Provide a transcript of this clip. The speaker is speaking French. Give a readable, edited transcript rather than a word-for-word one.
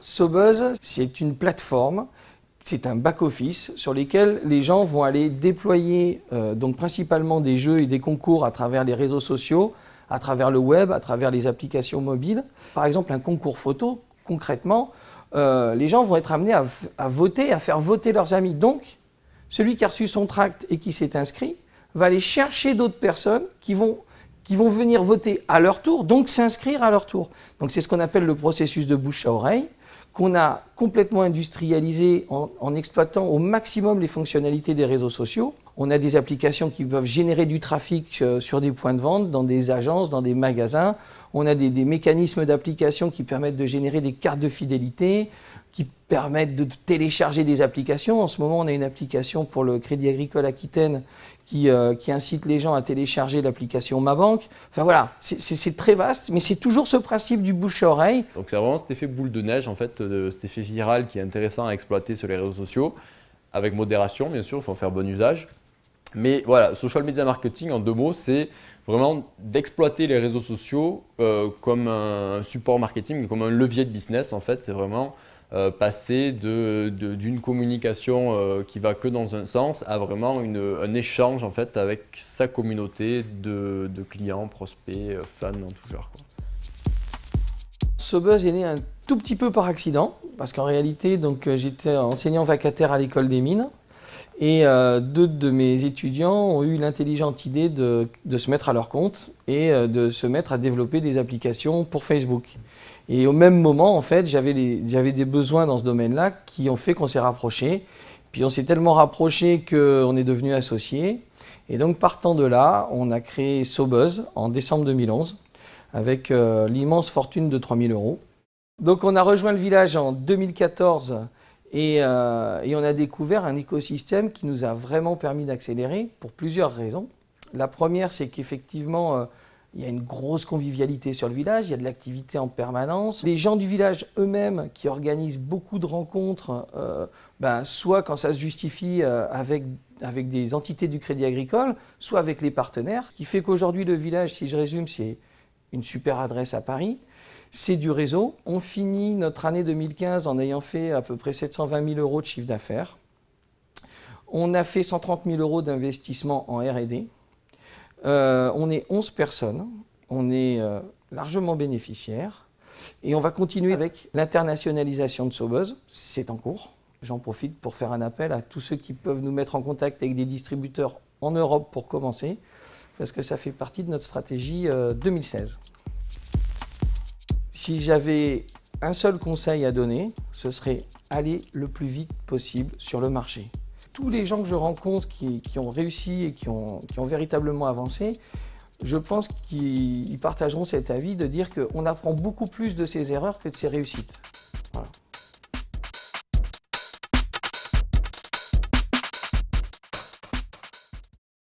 Sobuzz, c'est une plateforme, c'est un back-office sur lequel les gens vont aller déployer donc principalement des jeux et des concours à travers les réseaux sociaux, à travers le web, à travers les applications mobiles. Par exemple, un concours photo, concrètement, les gens vont être amenés à voter, à faire voter leurs amis. Donc, celui qui a reçu son tract et qui s'est inscrit va aller chercher d'autres personnes qui vont venir voter à leur tour, donc s'inscrire à leur tour. Donc c'est ce qu'on appelle le processus de bouche à oreille, qu'on a complètement industrialisé en exploitant au maximum les fonctionnalités des réseaux sociaux. On a des applications qui peuvent générer du trafic sur des points de vente, dans des agences, dans des magasins. On a des mécanismes d'application qui permettent de générer des cartes de fidélité, qui permettent de télécharger des applications. En ce moment, on a une application pour le Crédit Agricole Aquitaine qui incite les gens à télécharger l'application Ma Banque. Enfin voilà, c'est très vaste, mais c'est toujours ce principe du bouche à oreille. Donc c'est vraiment cet effet boule de neige, en fait, cet effet viral qui est intéressant à exploiter sur les réseaux sociaux, avec modération bien sûr, il faut en faire bon usage. Mais voilà, social media marketing en 2 mots, c'est vraiment d'exploiter les réseaux sociaux comme un support marketing, comme un levier de business en fait. C'est vraiment passer d'une communication qui va que dans un sens à vraiment un échange en fait avec sa communauté de clients, prospects, fans en tout genre, quoi. Sobuzz est né un tout petit peu par accident, parce qu'en réalité, j'étais enseignant vacataire à l'école des mines. Et 2 de mes étudiants ont eu l'intelligente idée de se mettre à leur compte et de se mettre à développer des applications pour Facebook. Et au même moment, en fait, j'avais des besoins dans ce domaine-là qui ont fait qu'on s'est rapprochés. Puis on s'est tellement rapprochés qu'on est devenus associés. Et donc partant de là, on a créé Sobuzz en décembre 2011 avec l'immense fortune de 3 000 €. Donc on a rejoint le village en 2014. Et on a découvert un écosystème qui nous a vraiment permis d'accélérer pour plusieurs raisons. La première, c'est qu'effectivement, il y a une grosse convivialité sur le village, il y a de l'activité en permanence. Les gens du village eux-mêmes qui organisent beaucoup de rencontres, soit quand ça se justifie avec des entités du Crédit Agricole, soit avec les partenaires, ce qui fait qu'aujourd'hui le village, si je résume, c'est une super adresse à Paris. C'est du réseau. On finit notre année 2015 en ayant fait à peu près 720 000 € de chiffre d'affaires. On a fait 130 000 € d'investissement en R&D. On est 11 personnes. On est largement bénéficiaires. Et on va continuer avec l'internationalisation de Sobuzz. C'est en cours. J'en profite pour faire un appel à tous ceux qui peuvent nous mettre en contact avec des distributeurs en Europe pour commencer, parce que ça fait partie de notre stratégie 2016. Si j'avais un seul conseil à donner, ce serait aller le plus vite possible sur le marché. Tous les gens que je rencontre qui ont réussi et qui ont véritablement avancé, je pense qu'ils partageront cet avis de dire qu'on apprend beaucoup plus de ses erreurs que de ses réussites.